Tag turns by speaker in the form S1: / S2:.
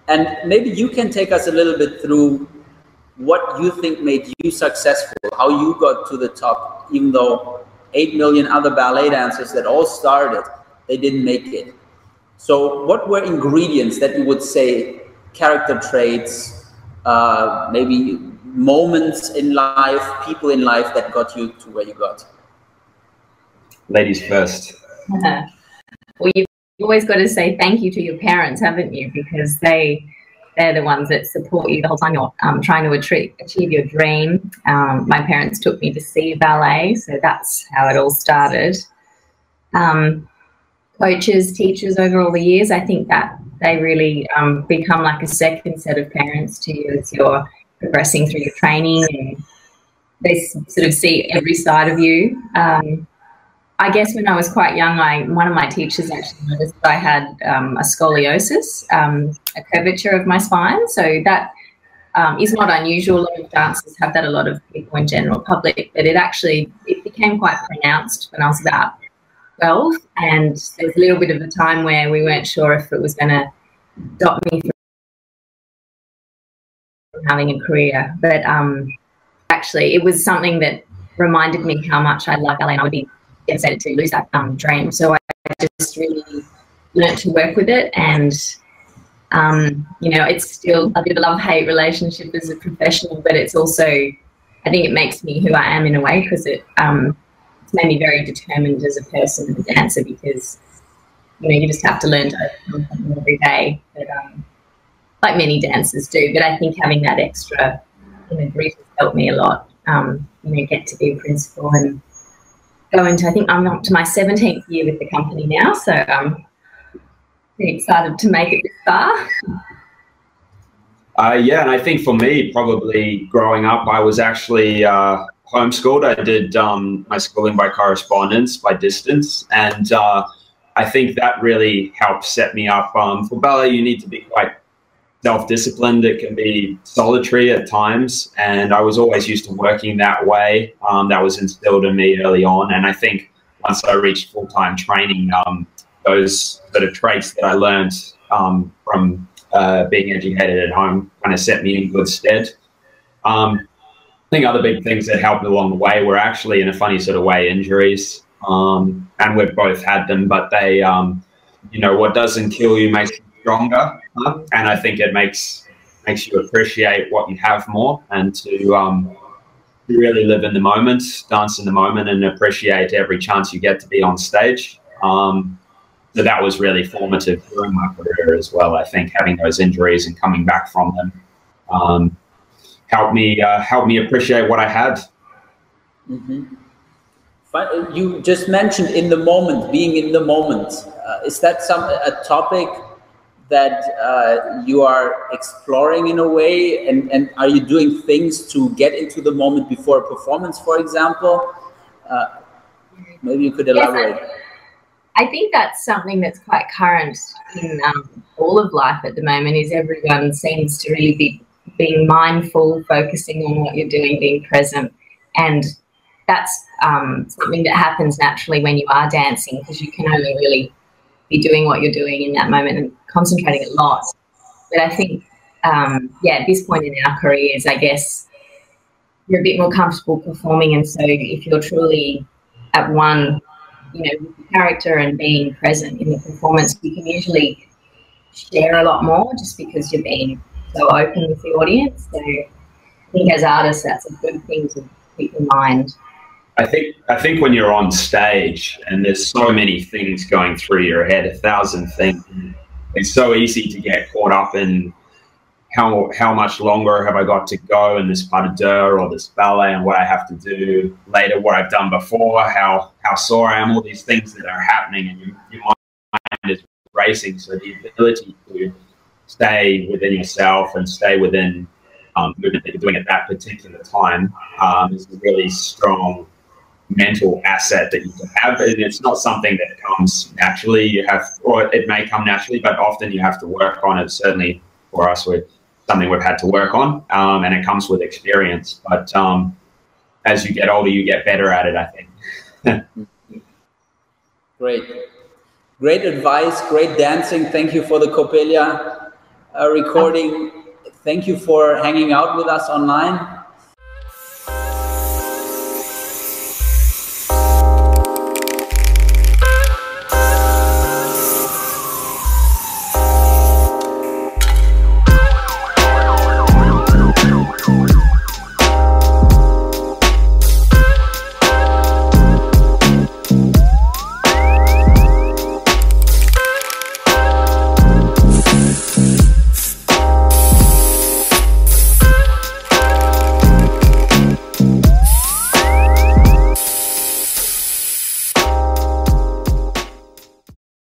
S1: And maybe you can take us a little bit through what you think made you successful, how you got to the top, even though 8 million other ballet dancers that all started, they didn't make it. So what were ingredients that you would say, character traits, maybe moments in life, people in life that got you to where you got?
S2: Ladies first.
S3: Well, you've always got to say thank you to your parents, haven't you? Because they're the ones that support you the whole time you're trying to achieve your dream. My parents took me to see ballet, so that's how it all started. Coaches, teachers over all the years, I think that they really become like a second set of parents to you as you're progressing through your training, and they sort of see every side of you. I guess when I was quite young, one of my teachers actually noticed that I had a scoliosis, a curvature of my spine. So that is not unusual. A lot of dancers have that, a lot of people in general public, but it became quite pronounced when I was about 12. And there was a little bit of a time where we weren't sure if it was going to stop me from having a career. But actually, it was something that reminded me how much I love ballet, and I would be devastated to lose that dream. So I just really learnt to work with it, and you know, it's still a bit of a love-hate relationship as a professional, but it's also, I think it makes me who I am in a way, because it's made me very determined as a person and a dancer, because you know, you just have to learn to overcome something every day, but like many dancers do. But I think having that extra, you know, grief has helped me a lot. You know, get to be a principal and go into, I think I'm up to my 17th year with the company now, so I'm pretty excited to make it this far.
S2: Yeah, and I think for me, probably growing up, I was actually homeschooled. I did my schooling by correspondence, by distance, and I think that really helped set me up. For ballet, you need to be quite self-disciplined. It can be solitary at times, and I was always used to working that way. That was instilled in me early on, and I think once I reached full-time training, those sort of traits that I learned from being educated at home kind of set me in good stead. I think other big things that helped along the way were actually, in a funny sort of way, injuries, and we've both had them, but they, you know, what doesn't kill you makes you stronger, and I think it makes you appreciate what you have more, and to really live in the moment, dance in the moment, and appreciate every chance you get to be on stage. So that was really formative during my career as well. I think having those injuries and coming back from them helped me appreciate what I had.
S1: Mm-hmm. You just mentioned in the moment, being in the moment. Is that a topic that you are exploring in a way, and are you doing things to get into the moment before a performance, for example? Maybe you could elaborate.
S3: Yes, I think that's something that's quite current in all of life at the moment, is everyone seems to really be being mindful, focusing on what you're doing, being present, and that's something that happens naturally when you are dancing, because you can only really be doing what you're doing in that moment and concentrating a lot. But I think, yeah, at this point in our careers, I guess you're a bit more comfortable performing, and so if you're truly at one, you know, with the character and being present in the performance, you can usually share a lot more just because you're being so open with the audience. So I think as artists, that's a good thing to keep in mind.
S2: I think when you're on stage and there's so many things going through your head, 1,000 things, it's so easy to get caught up in how much longer have I got to go in this pas de deux or this ballet, and what I have to do later, what I've done before, how sore I am, all these things that are happening, and your mind is racing. So the ability to stay within yourself and stay within movement that you're doing at that particular time is a really strong mental asset that you can have, and it's not something that comes naturally. You have, or it may come naturally, but often you have to work on it. Certainly for us, we're something we've had to work on, and it comes with experience. But as you get older, you get better at it, I think.
S1: Great advice, great dancing. Thank you for the Coppelia. recording. Thank you for hanging out with us online.